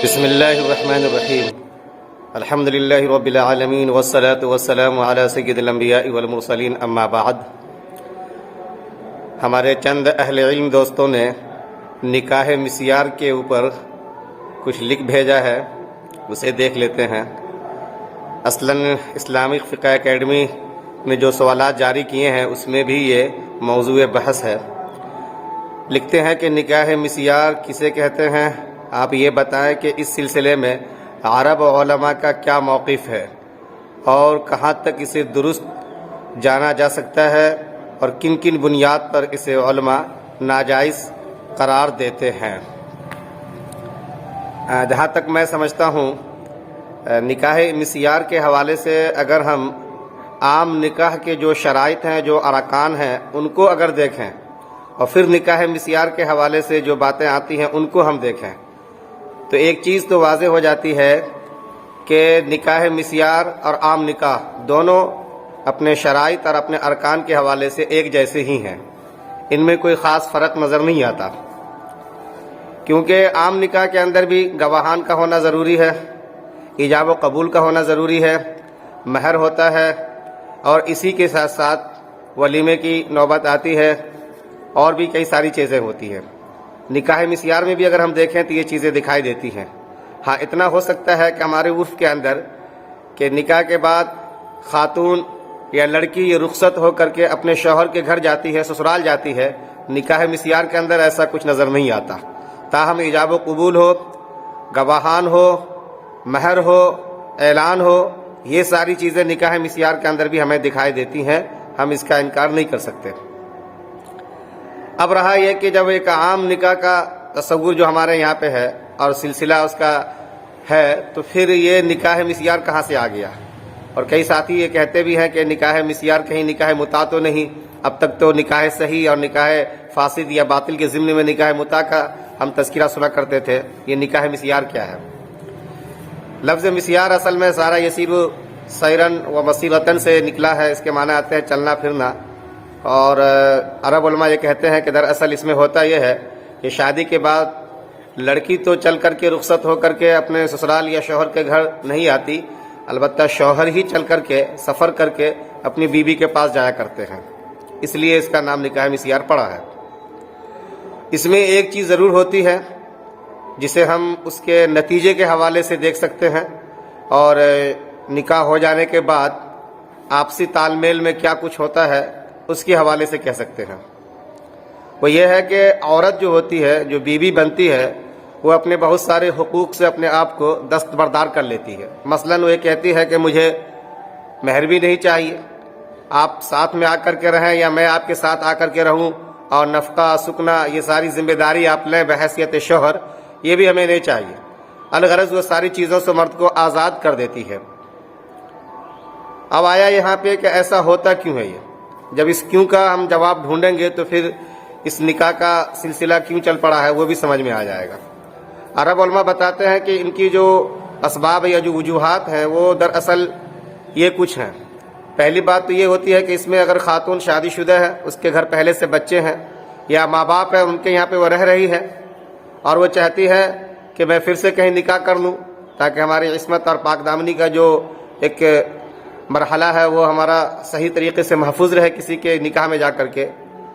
بسم اللہ الرحمن الرحیم الحمد للہ رب العالمین والصلاة والسلام علی سید الانبیاء والمرسلین اما بعد۔ ہمارے چند اہل علم دوستوں نے نکاح مسیار کے اوپر کچھ لکھ بھیجا ہے، اسے دیکھ لیتے ہیں۔ اصلاً اسلامک فقہ اکیڈمی نے جو سوالات جاری کیے ہیں اس میں بھی یہ موضوع بحث ہے۔ لکھتے ہیں کہ نکاح مسیار کسے کہتے ہیں؟ آپ یہ بتائیں کہ اس سلسلے میں عرب علماء کا کیا موقف ہے اور کہاں تک اسے درست جانا جا سکتا ہے اور کن کن بنیاد پر اسے علماء ناجائز قرار دیتے ہیں۔ جہاں تک میں سمجھتا ہوں نکاح مسیار کے حوالے سے اگر ہم عام نکاح کے جو شرائط ہیں، جو ارکان ہیں، ان کو اگر دیکھیں اور پھر نکاح مسیار کے حوالے سے جو باتیں آتی ہیں ان کو ہم دیکھیں تو ایک چیز تو واضح ہو جاتی ہے کہ نکاح مسیار اور عام نکاح دونوں اپنے شرائط اور اپنے ارکان کے حوالے سے ایک جیسے ہی ہیں، ان میں کوئی خاص فرق نظر نہیں آتا، کیونکہ عام نکاح کے اندر بھی گواہان کا ہونا ضروری ہے، ایجاب و قبول کا ہونا ضروری ہے، مہر ہوتا ہے، اور اسی کے ساتھ ساتھ ولیمے کی نوبت آتی ہے، اور بھی کئی ساری چیزیں ہوتی ہیں۔ نکاح مسیار میں بھی اگر ہم دیکھیں تو یہ چیزیں دکھائی دیتی ہیں۔ ہاں اتنا ہو سکتا ہے کہ ہمارے عرف کے اندر کہ نکاح کے بعد خاتون یا لڑکی یہ رخصت ہو کر کے اپنے شوہر کے گھر جاتی ہے، سسرال جاتی ہے، نکاح مسیار کے اندر ایسا کچھ نظر نہیں آتا۔ تاہم ایجاب و قبول ہو، گواہان ہو، مہر ہو، اعلان ہو، یہ ساری چیزیں نکاح مسیار کے اندر بھی ہمیں دکھائی دیتی ہیں، ہم اس کا انکار نہیں کر سکتے۔ اب رہا یہ کہ جب ایک عام نکاح کا تصور جو ہمارے یہاں پہ ہے اور سلسلہ اس کا ہے تو پھر یہ نکاح مسیار کہاں سے آ گیا؟ اور کئی ساتھی یہ کہتے بھی ہیں کہ نکاح مسیار کہیں نکاح متع تو نہیں، اب تک تو نکاح صحیح اور نکاح فاسد یا باطل کے ضمن میں نکاح متع کا ہم تذکرہ سنا کرتے تھے، یہ نکاح مسیار کیا ہے؟ لفظ مسیار اصل میں سارا یسیر سیرن و مسیرتن سے نکلا ہے، اس کے معنی آتے ہیں چلنا پھرنا، اور عرب علماء یہ کہتے ہیں کہ دراصل اس میں ہوتا یہ ہے کہ شادی کے بعد لڑکی تو چل کر کے رخصت ہو کر کے اپنے سسرال یا شوہر کے گھر نہیں آتی، البتہ شوہر ہی چل کر کے سفر کر کے اپنی بیوی کے پاس جایا کرتے ہیں، اس لیے اس کا نام نکاح مسیار پڑا ہے۔ اس میں ایک چیز ضرور ہوتی ہے جسے ہم اس کے نتیجے کے حوالے سے دیکھ سکتے ہیں، اور نکاح ہو جانے کے بعد آپسی تال میل میں کیا کچھ ہوتا ہے اس کے حوالے سے کہہ سکتے ہیں۔ وہ یہ ہے کہ عورت جو ہوتی ہے، جو بیوی بنتی ہے، وہ اپنے بہت سارے حقوق سے اپنے آپ کو دستبردار کر لیتی ہے۔ مثلاً وہ یہ کہتی ہے کہ مجھے مہر بھی نہیں چاہیے، آپ ساتھ میں آ کر کے رہیں یا میں آپ کے ساتھ آ کر کے رہوں، اور نفقہ سکنا یہ ساری ذمہ داری آپ لیں بحیثیت شوہر، یہ بھی ہمیں نہیں چاہیے۔ الغرض وہ ساری چیزوں سے مرد کو آزاد کر دیتی ہے۔ اب آیا یہاں پہ کہ ایسا ہوتا کیوں ہے؟ یہ جب اس کیوں کا ہم جواب ڈھونڈیں گے تو پھر اس نکاح کا سلسلہ کیوں چل پڑا ہے وہ بھی سمجھ میں آ جائے گا۔ عرب علماء بتاتے ہیں کہ ان کی جو اسباب یا جو وجوہات ہیں وہ دراصل یہ کچھ ہیں۔ پہلی بات تو یہ ہوتی ہے کہ اس میں اگر خاتون شادی شدہ ہے، اس کے گھر پہلے سے بچے ہیں یا ماں باپ ہیں، ان کے یہاں پہ وہ رہ رہی ہے اور وہ چاہتی ہے کہ میں پھر سے کہیں نکاح کر لوں تاکہ ہماری عصمت اور پاک دامنی کا جو ایک مرحلہ ہے وہ ہمارا صحیح طریقے سے محفوظ رہے کسی کے نکاح میں جا کر کے،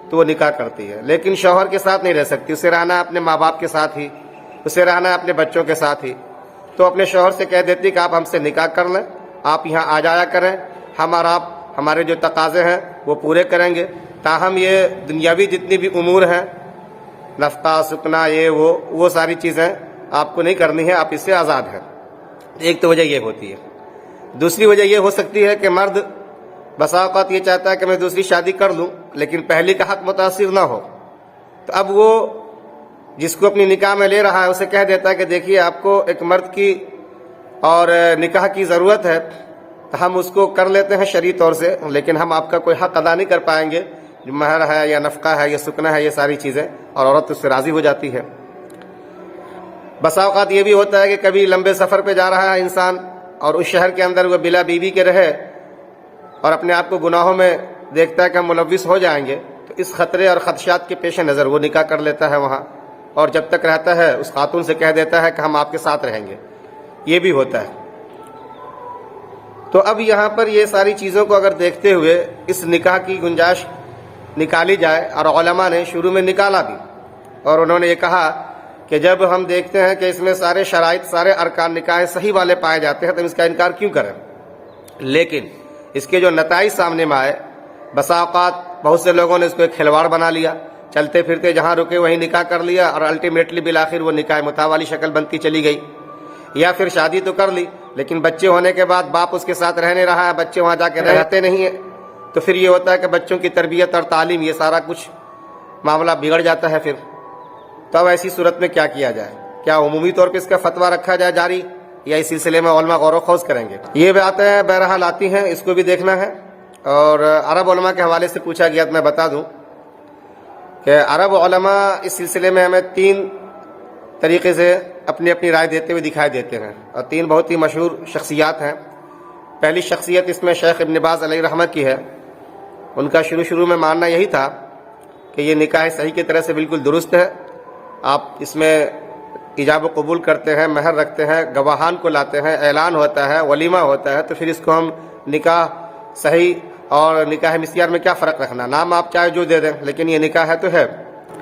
تو وہ نکاح کرتی ہے، لیکن شوہر کے ساتھ نہیں رہ سکتی، اسے رہنا اپنے ماں باپ کے ساتھ ہی، اسے رہنا اپنے بچوں کے ساتھ ہی، تو اپنے شوہر سے کہہ دیتی کہ آپ ہم سے نکاح کر لیں، آپ یہاں آ جایا کریں، ہم اور آپ ہمارے جو تقاضے ہیں وہ پورے کریں گے، تاہم یہ دنیاوی جتنی بھی امور ہیں، نفقہ سکنا یہ وہ ساری چیزیں آپ کو نہیں کرنی ہے، آپ اس سے آزاد ہیں۔ ایک تو وجہ یہ ہوتی ہے۔ دوسری وجہ یہ ہو سکتی ہے کہ مرد بسا اوقات یہ چاہتا ہے کہ میں دوسری شادی کر لوں لیکن پہلی کا حق متاثر نہ ہو، تو اب وہ جس کو اپنی نکاح میں لے رہا ہے اسے کہہ دیتا ہے کہ دیکھیے آپ کو ایک مرد کی اور نکاح کی ضرورت ہے، تو ہم اس کو کر لیتے ہیں شرعی طور سے، لیکن ہم آپ کا کوئی حق ادا نہیں کر پائیں گے، جو مہر ہے یا نفقہ ہے یا سکنا ہے، یہ ساری چیزیں، اور عورت اس سے راضی ہو جاتی ہے۔ بسا اوقات یہ بھی ہوتا ہے کہ کبھی لمبے سفر پہ جا رہا ہے انسان اور اس شہر کے اندر وہ بلا بیوی کے رہے اور اپنے آپ کو گناہوں میں دیکھتا ہے کہ ہم ملوث ہو جائیں گے، تو اس خطرے اور خدشات کے پیش نظر وہ نکاح کر لیتا ہے وہاں، اور جب تک رہتا ہے اس خاتون سے کہہ دیتا ہے کہ ہم آپ کے ساتھ رہیں گے، یہ بھی ہوتا ہے۔ تو اب یہاں پر یہ ساری چیزوں کو اگر دیکھتے ہوئے اس نکاح کی گنجائش نکالی جائے، اور علماء نے شروع میں نکالا بھی، اور انہوں نے یہ کہا کہ جب ہم دیکھتے ہیں کہ اس میں سارے شرائط، سارے ارکان نکاح صحیح والے پائے جاتے ہیں تو اس کا انکار کیوں کریں؟ لیکن اس کے جو نتائج سامنے میں آئے، بسا اوقات بہت سے لوگوں نے اس کو ایک کھلواڑ بنا لیا، چلتے پھرتے جہاں رکے وہیں نکاح کر لیا، اور الٹیمیٹلی بالآخر وہ نکاح متع والی شکل بنتی چلی گئی۔ یا پھر شادی تو کر لی لیکن بچے ہونے کے بعد باپ اس کے ساتھ رہنے رہا ہے، بچے وہاں جا کے رہتے نہیں ہیں، تو پھر یہ ہوتا ہے کہ بچوں کی تربیت اور تعلیم، یہ سارا کچھ معاملہ بگڑ جاتا ہے پھر۔ تو اب ایسی صورت میں کیا کیا جائے؟ کیا عمومی طور پہ اس کا فتویٰ رکھا جائے جاری، یا اس سلسلے میں علماء غور و خوض کریں گے؟ یہ باتیں بہرحال آتی ہیں، اس کو بھی دیکھنا ہے۔ اور عرب علماء کے حوالے سے پوچھا گیا تو میں بتا دوں کہ عرب علماء اس سلسلے میں ہمیں 3 طریقے سے اپنی اپنی رائے دیتے ہوئے دکھائی دیتے ہیں، اور 3 بہت ہی مشہور شخصیات ہیں۔ پہلی شخصیت اس میں شیخ ابن باز علیہ رحمت کی ہے۔ ان کا شروع میں ماننا یہی تھا کہ یہ نکاح صحیح کی طرح سے بالکل درست ہے، آپ اس میں ایجاب و قبول کرتے ہیں، مہر رکھتے ہیں، گواہان کو لاتے ہیں، اعلان ہوتا ہے، ولیمہ ہوتا ہے، تو پھر اس کو ہم نکاح صحیح اور نکاح مسیار میں کیا فرق رکھنا، نام آپ چاہے جو دے دیں لیکن یہ نکاح ہے تو ہے۔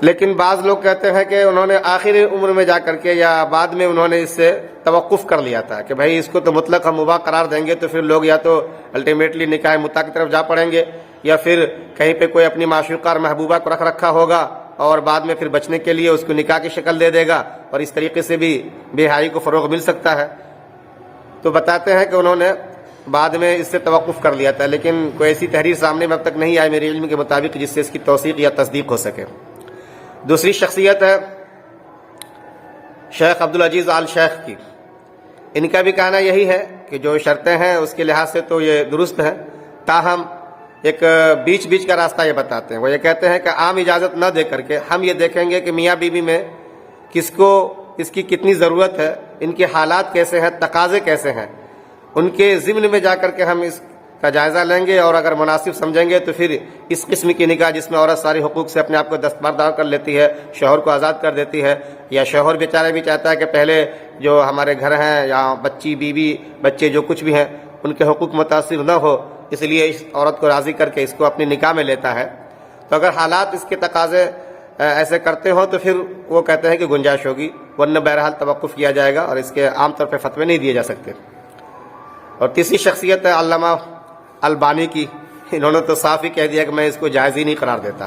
لیکن بعض لوگ کہتے ہیں کہ انہوں نے آخری عمر میں جا کر کے یا بعد میں انہوں نے اس سے توقف کر لیا تھا کہ بھائی اس کو تو مطلق ہم مباح قرار دیں گے، تو پھر لوگ یا تو الٹیمیٹلی نکاح متع کی طرف جا پڑیں گے، یا پھر کہیں پہ کوئی اپنی معشوقہ اور محبوبہ کو رکھ رکھا ہوگا اور بعد میں پھر بچنے کے لیے اس کو نکاح کی شکل دے دے گا، اور اس طریقے سے بھی بے حیائی کو فروغ مل سکتا ہے۔ تو بتاتے ہیں کہ انہوں نے بعد میں اس سے توقف کر لیا تھا، لیکن کوئی ایسی تحریر سامنے میں اب تک نہیں آئی میرے علم کے مطابق جس سے اس کی توثیق یا تصدیق ہو سکے۔ دوسری شخصیت ہے شیخ عبدالعزیز آل شیخ کی۔ ان کا بھی کہنا یہی ہے کہ جو شرطیں ہیں اس کے لحاظ سے تو یہ درست ہے، تاہم ایک بیچ کا راستہ یہ بتاتے ہیں۔ وہ یہ کہتے ہیں کہ عام اجازت نہ دے کر کے ہم یہ دیکھیں گے کہ میاں بیوی میں کس کو اس کی کتنی ضرورت ہے، ان کے حالات کیسے ہیں، تقاضے کیسے ہیں، ان کے ضمن میں جا کر کے ہم اس کا جائزہ لیں گے، اور اگر مناسب سمجھیں گے تو پھر اس قسم کی نکاح جس میں عورت ساری حقوق سے اپنے آپ کو دستبردار کر لیتی ہے، شوہر کو آزاد کر دیتی ہے، یا شوہر بیچارے بھی چاہتا ہے کہ پہلے جو ہمارے گھر ہیں یا بچی بیوی بچے جو کچھ بھی ہیں ان کے حقوق متاثر نہ ہو، اس لیے اس عورت کو راضی کر کے اس کو اپنی نکاح میں لیتا ہے، تو اگر حالات اس کے تقاضے ایسے کرتے ہوں تو پھر وہ کہتے ہیں کہ گنجائش ہوگی، ورنہ بہرحال توقف کیا جائے گا اور اس کے عام طور پہ فتوے نہیں دیے جا سکتے۔ اور تیسری شخصیت ہے علامہ البانی کی۔ انہوں نے تو صاف ہی کہہ دیا کہ میں اس کو جائز ہی نہیں قرار دیتا،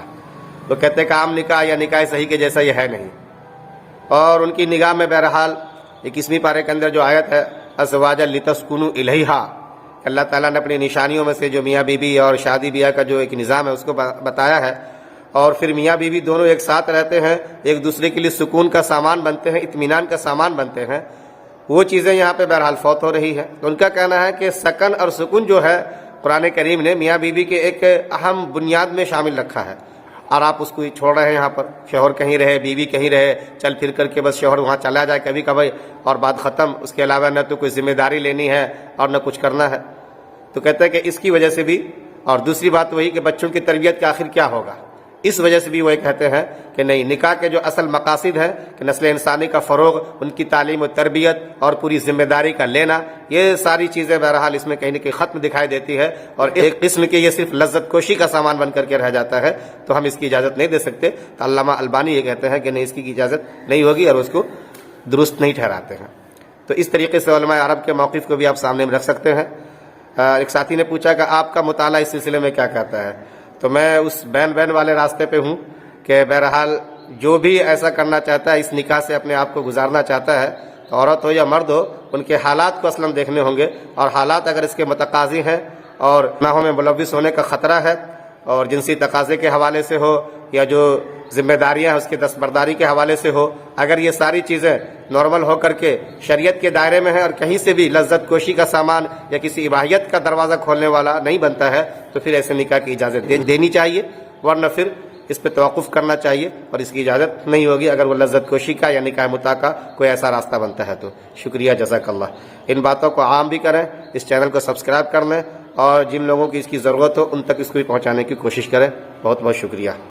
وہ کہتے ہیں کہ عام نکاح یا نکاح صحیح کے جیسا یہ ہے نہیں، اور ان کی نگاہ میں بہرحال 21ویں پارے کے اندر جو آیت ہے ازواجا لتسکنوا الیہا، اللہ تعالیٰ نے اپنی نشانیوں میں سے جو میاں بیوی اور شادی بیاہ کا جو ایک نظام ہے اس کو بتایا ہے، اور پھر میاں بیوی دونوں ایک ساتھ رہتے ہیں، ایک دوسرے کے لیے سکون کا سامان بنتے ہیں، اطمینان کا سامان بنتے ہیں، وہ چیزیں یہاں پہ بہرحال فوت ہو رہی ہے۔ تو ان کا کہنا ہے کہ سکن اور سکون جو ہے قرآن کریم نے میاں بیوی کے ایک اہم بنیاد میں شامل رکھا ہے، اور آپ اس کو چھوڑ رہے ہیں یہاں پر، شوہر کہیں رہے بیوی کہیں رہے، چل پھر کر کے بس شوہر وہاں چلا جائے کبھی کبھی اور بات ختم، اس کے علاوہ نہ تو کوئی ذمہ داری لینی ہے اور نہ کچھ کرنا ہے۔ تو کہتے ہیں کہ اس کی وجہ سے بھی، اور دوسری بات وہی کہ بچوں کی تربیت کا آخر کیا ہوگا، اس وجہ سے بھی وہ کہتے ہیں کہ نہیں، نکاح کے جو اصل مقاصد ہیں کہ نسل انسانی کا فروغ، ان کی تعلیم و تربیت اور پوری ذمہ داری کا لینا، یہ ساری چیزیں بہرحال اس میں کہیں نہ کہیں ختم دکھائی دیتی ہے، اور ایک قسم کے یہ صرف لذت کوشی کا سامان بن کر کے رہ جاتا ہے، تو ہم اس کی اجازت نہیں دے سکتے۔ تو علامہ البانی یہ کہتے ہیں کہ نہیں، اس کی اجازت نہیں ہوگی اور اس کو درست نہیں ٹھہراتے ہیں۔ تو اس طریقے سے علماء عرب کے موقف کو بھی آپ سامنے میں رکھ سکتے ہیں۔ ایک ساتھی نے پوچھا کہ آپ کا مطالعہ اس سلسلے میں کیا کہتا ہے، تو میں اس بین والے راستے پہ ہوں کہ بہرحال جو بھی ایسا کرنا چاہتا ہے، اس نکاح سے اپنے آپ کو گزارنا چاہتا ہے، تو عورت ہو یا مرد ہو، ان کے حالات کو اصلاً دیکھنے ہوں گے، اور حالات اگر اس کے متقاضی ہیں اور گناہوں میں ملوث ہونے کا خطرہ ہے، اور جنسی تقاضے کے حوالے سے ہو یا جو ذمہ داریاں اس کی دستبرداری کے حوالے سے ہو، اگر یہ ساری چیزیں نارمل ہو کر کے شریعت کے دائرے میں ہیں اور کہیں سے بھی لذت کوشی کا سامان یا کسی اباحیت کا دروازہ کھولنے والا نہیں بنتا ہے، تو پھر ایسے نکاح کی اجازت دینی چاہیے، ورنہ پھر اس پہ توقف کرنا چاہیے، اور اس کی اجازت نہیں ہوگی اگر وہ لذت کوشی کا یا نکاح متع کا کوئی ایسا راستہ بنتا ہے تو۔ شکریہ، جزاک اللہ۔ ان باتوں کو عام بھی کریں، اس چینل کو سبسکرائب کر لیں، اور جن لوگوں کی اس کی ضرورت ہو ان تک اس کو بھی پہنچانے کی کوشش کریں۔ بہت بہت شکریہ۔